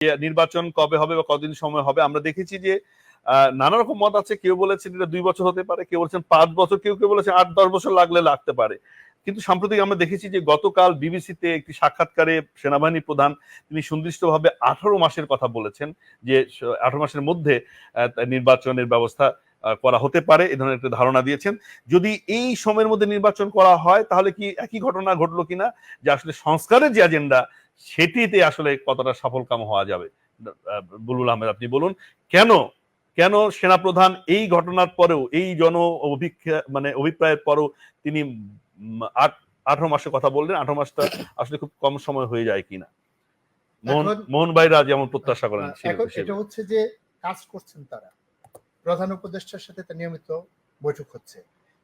নির্বাচন কবে হবে বা কদিন সময় হবে, আমরা দেখেছি যে নানা রকম মত আছে। কেউ বলেছেন এটা 2 বছর হতে পারে, কেউ বলেছেন 5 বছর, কেউ কেউ বলেছেন 8-10 বছর লাগতে পারে। কিন্তু সাম্প্রতিক আমরা দেখেছি যে গতকাল বিবিসিতে একটি সাক্ষাৎকারে সেনাবাহিনী প্রধান তিনি সুনির্দিষ্টভাবে 18 মাসের কথা বলেছেন, যে 18 মাসের মধ্যে নির্বাচনের ব্যবস্থা করা হতে পারে, এ ধরনের একটা ধারণা দিয়েছেন। যদি এই সময়ের মধ্যে নির্বাচন করা হয় তাহলে কি একই ঘটনা ঘটলো কিনা, যে আসলে সংস্কারের যে এজেন্ডা সেটিতে আসলে কতটা সফলকাম হওয়া যাবে? বুলবুল আহমেদ, আপনি বলুন কেন কেন সেনাপ্রধান এই ঘটনার পরেও, এই অভিপ্রায়ের পরেও তিনি 18 মাসের কথা বললেন? 18 মাসটা আসলে খুব কম সময় হয়ে যায় কিনা, মোহন ভাইরা যেমন প্রত্যাশা করেন? এটা হচ্ছে যে কাজ করছেন তারা, প্রধান উপদেষ্টার সাথে নিয়মিত বৈঠক হচ্ছে,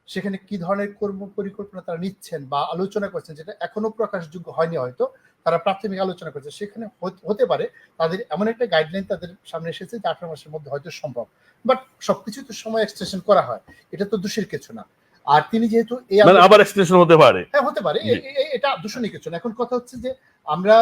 সেখানে কি ধরনের কর্ম পরিকল্পনা তারা নিচ্ছেন বা আলোচনা করছেন, যেটা এখনো প্রকাশযোগ্য হয়নি, হয়তো তারা প্রাথমিক আলোচনা করছে, সেখানে হতে পারে তাদের এমন একটা গাইডলাইন তাদের সামনে এসেছে যে 18 মাসের মধ্যে হয়তো সম্ভব। বাট সবকিছু তো সময় এক্সটেনশন করা হয়, এটা তো দোষের কিছু না। আর তিনি যেহেতু আবার এক্সটেনশন হতে পারে, হ্যাঁ হতে পারে, এটা দূষণের কিছু না। এখন কথা হচ্ছে যে আমরা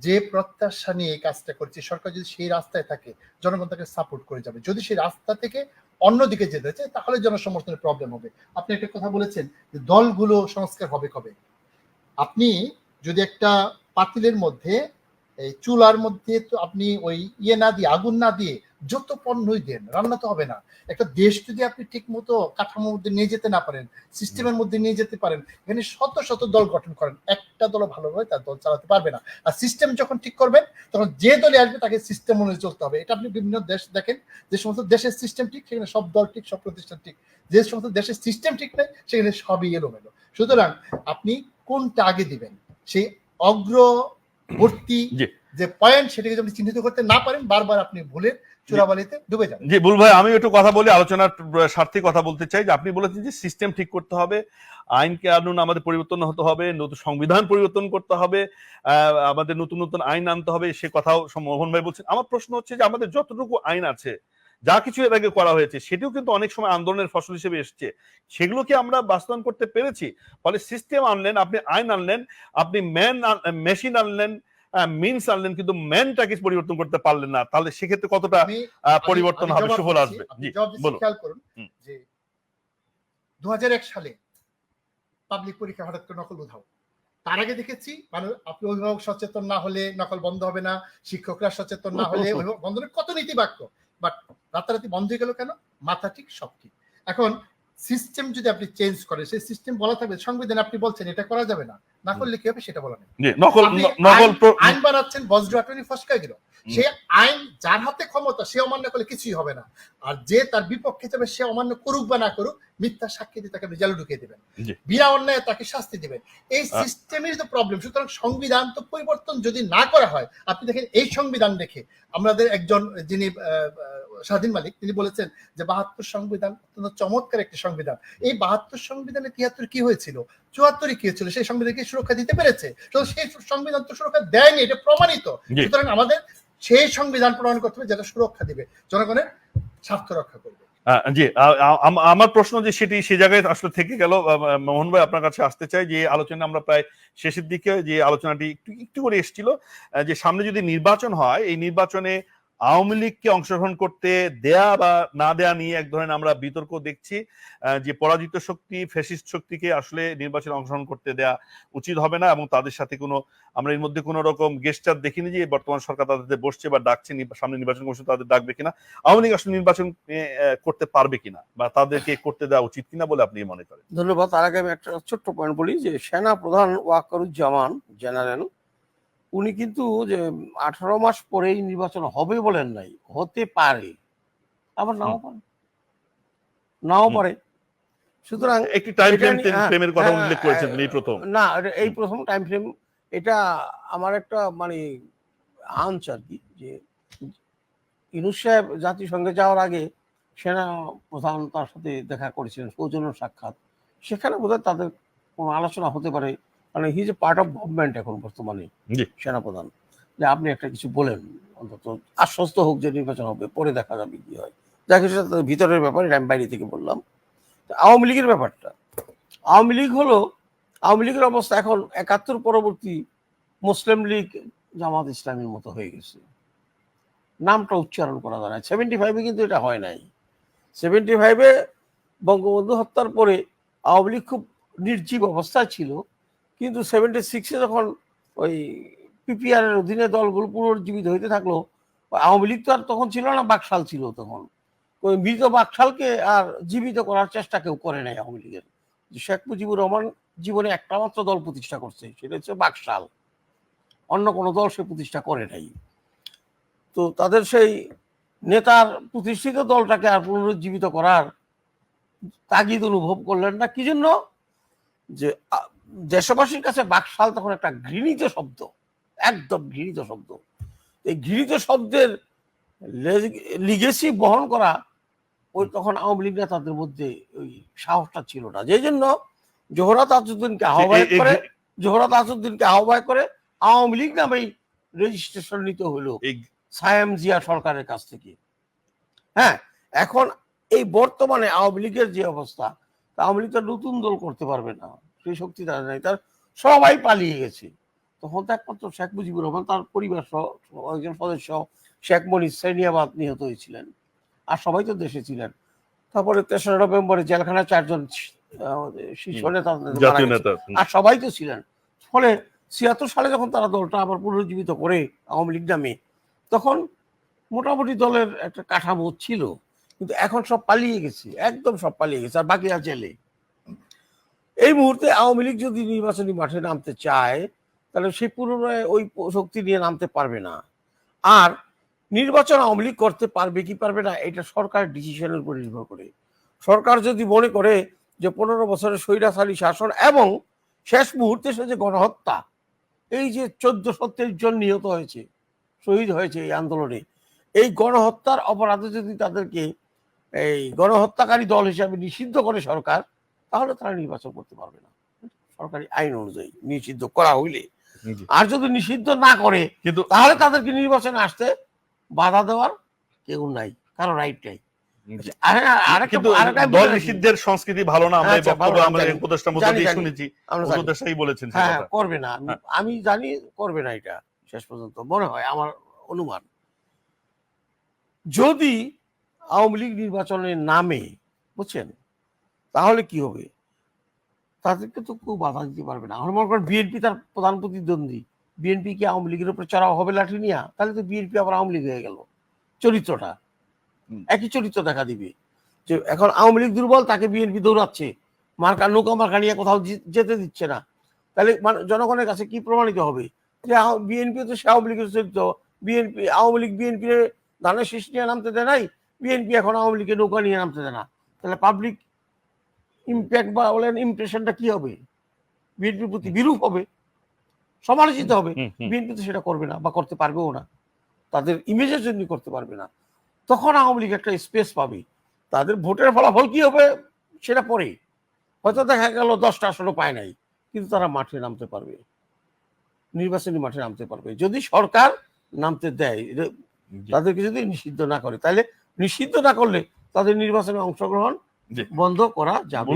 যে প্রত্যাশা নিয়ে এই কাজটা করছি, সরকার যদি সেই রাস্তায় থাকে জনগণ তাকে সাপোর্ট করে যাবে। যদি সেই রাস্তা থেকে অন্যদিকে যেতে চায় তাহলে জনসমর্থনের প্রবলেম হবে। আপনি একটা কথা বলেছেন যে দলগুলো সংস্কার হবে কবে। আপনি যদি একটা পাতিলের মধ্যে, এই চুলার মধ্যে তো আপনি ওই না দিয়ে, আগুন না দিয়ে যত পণ্যই দেন, রান্না তো হবে না। একটা দেশ যদি আপনি ঠিক মতো কাঠামোর মধ্যে নিয়ে যেতে না পারেন, সিস্টেমের মধ্যে নিয়ে যেতে পারেন, এখানে শত শত দল গঠন করেন, একটা দল ভালোভাবে তার দল চালাতে পারবে না। আর সিস্টেম যখন ঠিক করবেন তখন যে দলে আসবে তাকে সিস্টেম অনুযায়ী চলতে হবে। এটা আপনি বিভিন্ন দেশ দেখেন, যে সমস্ত দেশের সিস্টেম ঠিক সেখানে সব দল ঠিক, সব প্রতিষ্ঠান ঠিক। যে সমস্ত দেশের সিস্টেম ঠিক নেই সেখানে সবই এলোমেলো। সুতরাং আপনি কোনটা আগে দিবেন, সেই অগ্রবর্তী যে পয়েন্ট সেটাকে যদি চিহ্নিত করতে না পারেন, বারবার আপনি ভুলের চূড়াবালিতে ডুবে যাবেন। জি বুল ভাই, আমি একটু কথা বলি, আলোচনার স্বার্থে কথা বলতে চাই। যে আপনি বলেছেন যে সিস্টেম ঠিক করতে হবে, আইন কানুন আমাদের পরিবর্তন হতে হবে, নতুন সংবিধান পরিবর্তন করতে হবে, আমাদের নতুন নতুন আইন আনতে হবে, সে কথাও মোহন ভাই বলছেন। আমার প্রশ্ন হচ্ছে যে আমাদের যতটুকু আইন আছে, যা কিছু এর আগে করা হয়েছে, সেটিও কিন্তু অনেক সময় আন্দোলনের ফসল হিসেবে এসছে। সেগুলো কি আমরা বাস্তবায়ন করতে পেরেছি? ফলে সিস্টেম আনলেন, আপনি আইন আনলেন, আপনি মেশিন আনলেন, মিনস আনলেন, কিন্তু ম্যানটাকে পরিবর্তন করতে পারলেন না। তাহলে সেক্ষেত্রে কতটা পরিবর্তন হবে, সুফল আসবে? জি বলুন। খেয়াল করুন যে 2001 সালে পাবলিক পরীক্ষা হঠাৎ করে নকল উধাও। তার আগে দেখেছি মানুষ, আপনি অভিভাবক সচেতন না হলে নকল বন্ধ হবে না, শিক্ষকরা সচেতন না হলে অভিভাবক বন্ধ হবে, কত নীতি বাক্য। বাট রাতারাতি বন্ধ হয়ে গেল কেন? মাথা ঠিক সব ঠিক। এখন সিস্টেম যদি আপনি চেঞ্জ করেন, সেই সিস্টেম বলা থাকবে সংবিধানে, আপনি বলছেন এটা করা যাবে না, না করলে কি হবে সেটা বলা নেই। আইন বানাচ্ছেন, বজ্র আটনি ফসকায় গেল, সেই আইন যার হাতে ক্ষমতা সে অমান্য করলে কিছুই হবে না। আর যে তার বিপক্ষে যাবে সে অমান্য করুক বা না করুক, মিথ্যা সাক্ষী দিয়ে তাকে জেলে ঢুকিয়ে দেবেন, বিনা অন্যায় তাকে শাস্তি দিবেন। এই সিস্টেমের যে প্রবলেম। সুতরাং সংবিধান তো পরিবর্তন যদি না করা হয়, আপনি দেখেন এই সংবিধান দেখে আমাদের একজন যিনি স্বাধীন মালিক তিনি বলেছেন যে 72 সংবিধান অত্যন্ত চমৎকার একটি সংবিধান। এই 72 সংবিধানে 73 কি হয়েছিল, 74 কি হয়েছিল, সেই সংবিধানকে সুরক্ষা দিতে পেরেছে? সেই সংবিধান তো সুরক্ষা দেয়নি, এটা প্রমাণিত। সুতরাং আমাদের সেই সংবিধান প্রণয়ন করতে হবে যেটা সুরক্ষা দিবে, জনগণের স্বার্থ রক্ষা করবে। জি, আমার প্রশ্ন যে সেটি সে জায়গায় আসলে থেকে গেল। মোহন ভাই, আপনার কাছে আসতে চাই যে আলোচনা আমরা প্রায় শেষের দিকে, যে আলোচনাটি একটু করে এসেছিল, যে সামনে যদি নির্বাচন হয়, এই নির্বাচনে আওয়ামী লীগকে অংশগ্রহণ করতে দেয়া বা না দেয়া নিয়ে এক ধরনের আমরা বিতর্ক দেখছি, যে পরাজিত শক্তি, ফ্যাসিস্ট শক্তিকে আসলে নির্বাচনে অংশগ্রহণ করতে দেয়া উচিত হবে না, এবং তাদের সাথে আমরা এর মধ্যে কোনো রকম গেস্টার দেখিনি যে বর্তমান সরকার তাদের বসছে বা ডাকছে, সামনে নির্বাচন কমিশন তাদের ডাকবে কিনা, আওয়ামী লীগ আসলে নির্বাচন করতে পারবে কিনা বা তাদেরকে করতে দেওয়া উচিত কিনা বলে আপনি মনে করেন? ধন্যবাদ। তার আগে আমি একটা ছোট্ট পয়েন্ট বলি যে সেনা প্রধান ওয়াকারুজ্জামান জেনারেল, উনি কিন্তু যে 18 মাস পরেই নির্বাচন হবে বলেন নাই, হতে পারে, আবার নাও পারে। সুতরাং একটি টাইম ফ্রেমের কথা উল্লেখ করেছেন এই প্রথম, না এই প্রথম টাইম ফ্রেম, এটা আমার একটা মানে আঞ্চ আর কি, যে ইউনূস সাহেব জাতিসংঘে যাওয়ার আগে সেনা প্রধান তার সাথে দেখা করেছিলেন, সৌজন্য সাক্ষাৎ, সেখানে বোধহয় তাদের কোনো আলোচনা হতে পারে, কারণ he is a part of government এখন বর্তমানে সেনাপ্রধান, যে আপনি একটা কিছু বলেন, অন্তত আশ্বস্ত হোক যে নির্বাচন হবে, পরে দেখা যাবে কি হয়। যা কিছু ভিতরের ব্যাপারে আমি বাইরে থেকে বললাম। আওয়ামী লীগের ব্যাপারটা, আওয়ামী লীগের অবস্থা এখন 71 পরবর্তী মুসলিম লীগ জামাত ইসলামের মতো হয়ে গেছে। নামটা উচ্চারণ করা যায় না। 75-এ কিন্তু এটা হয় নাই। 75-এ বঙ্গবন্ধু হত্যার পরে আওয়ামী লীগ খুব নির্জীব অবস্থায় ছিল, কিন্তু 76-এ যখন ওই পিপিআর এর অধীনে দলগুলো পুনর্জীবিত হইতে থাকলো, আওয়ামী লীগ তো আর তখন ছিল না, বাকশাল ছিল তখন। ওই মৃত বাকশালকে আর জীবিত করার চেষ্টা কেউ করে নাই আওয়ামী লীগের। শেখ মুজিবুর রহমান জীবনে একটা মাত্র দল প্রতিষ্ঠা করছে, সেটা হচ্ছে বাকশাল, অন্য কোনো দল সে প্রতিষ্ঠা করে নাই। তো তাদের সেই নেতার প্রতিষ্ঠিত দলটাকে আর পুনরুজ্জীবিত করার তাগিদ অনুভব করলেন না। কি জন্য? যে দেশবাসীর কাছে বাকশাল তখন একটা ঘৃণিত শব্দ, একদম ঘৃণিত শব্দ। এই ঘৃণিত শব্দের লিগেসি বহন করা ওই তখন আওয়ামী লীগ নেতাদের মধ্যে ওই সাহসটা ছিল না। যেই জন্য জোহরা তাজউদ্দিনকে আহ্বায়ক করে আওয়ামী লীগ নামেই রেজিস্ট্রেশন নিতে হলো সায়েম জিয়া সরকারের কাছ থেকে। হ্যাঁ, এখন এই বর্তমানে আওয়ামী লীগের যে অবস্থা, আওয়ামী লীগ তার নতুন দল করতে পারবে না, সেই শক্তি তার নাই, তার সবাই পালিয়ে গেছে। তখন তো একমাত্র শেখ মুজিবুর রহমান, তার পরিবার সহ একজন সদস্য শেখ মনির সেনিয়াবাদ নিহত হয়েছিলেন, আর সবাই তো দেশে ছিলেন। তারপরে 3রা নভেম্বরে জেলখানায় 4 জন শীর্ষ নেতা আর সবাই তো ছিলেন। ফলে 76 সালে যখন তারা দলটা আবার পুনরুজ্জীবিত করে আওয়ামী লীগ নামে, তখন মোটামুটি দলের একটা কাঠামো ছিল, কিন্তু এখন সব পালিয়ে গেছে, একদম সব পালিয়ে গেছে, আর বাকিরা জেলে। এই মুহূর্তে আওয়ামী লীগ যদি নির্বাচনী মাঠে নামতে চায়, তাহলে সে পুনরায় ওই শক্তি নিয়ে নামতে পারবে না। আর নির্বাচন আওয়ামী লীগ করতে পারবে কি পারবে না, এটা সরকারের ডিসিশনের উপর নির্ভর করে। সরকার যদি মনে করে যে 15 বছরের স্বৈরাচারী শাসন এবং শেষ মুহূর্তে সে যে গণহত্যা, এই যে 1430 জন নিহত হয়েছে, শহীদ হয়েছে এই আন্দোলনে, এই গণহত্যার অপরাধে যদি তাদেরকে এই গণহত্যাকারী দল হিসাবে নিষিদ্ধ করে সরকার, তাহলে তারা নির্বাচন করতে পারবে না সরকারি আইন অনুযায়ী নিষিদ্ধ করা হইলে। আর যদি নিষিদ্ধ না করে, কিন্তু তাহলে তাদেরকে নির্বাচনে আসতে বাধা দেওয়ার কেউ নাই, কারো রাইট নাই। দল নিষিদ্ধের সংস্কৃতি ভালো না, আমরা উপদেষ্টার মধ্যে শুনেছি, উপদেষ্টাই বলেছেন করবে না। আমি জানি করবে না, এটা শেষ পর্যন্ত মনে হয়, আমার অনুমান। যদি আওয়ামী লীগ নির্বাচনের নামে, বুঝছেন, তাহলে কি হবে? তাদেরকে তো কেউ বাধা দিতে পারবে না। আমার মনে করেন বিএনপি তার প্রধান প্রতিদ্বন্দ্বী, বিএনপি কি আওয়ামী লীগের উপর চড়াও হবে লাঠি নিয়া? তাহলে তো বিএনপি আবার আওয়ামী লীগ হয়ে গেল, চরিত্রটা একই চরিত্র দেখা দিবে। যে এখন আওয়ামী লীগ দুর্বল, তাকে বিএনপি দৌড়াচ্ছে, মার্কা নৌকা মার্কা নিয়ে কোথাও যেতে দিচ্ছে না, তাহলে জনগণের কাছে কি প্রমাণিত হবে যে বিএনপি তো সে আওয়ামী লীগের চরিত্র? আওয়ামী লীগ বিএনপি ধানের শীষ নিয়ে নামতে দেয় নাই, বিএনপি এখন আওয়ামী লীগের নৌকা নিয়ে নামতে দেয় না, তাহলে পাবলিক ইম্প্যাক্ট বা বলেন ইমপ্রেশনটা কি হবে? বিএনপির প্রতি বিরূপ হবে, সমালোচিত হবে। বিএনপি তো সেটা করবে না, বা করতে পারবেও না, তাদের ইমেজের জন্য করতে পারবে না। তখন আওয়ামী লীগ একটা স্পেস পাবে। তাদের ভোটের ফলাফল কি হবে সেটা পরে, হয়তো দেখা গেল 10টা আসনও পায় নাই, কিন্তু তারা মাঠে নামতে পারবে, নির্বাচনী মাঠে নামতে পারবে, যদি সরকার নামতে দেয়, তাদেরকে যদি নিষিদ্ধ না করে। তাহলে নিষিদ্ধ না করলে তাদের নির্বাচনে অংশগ্রহণ বন্ধ করা যাবে।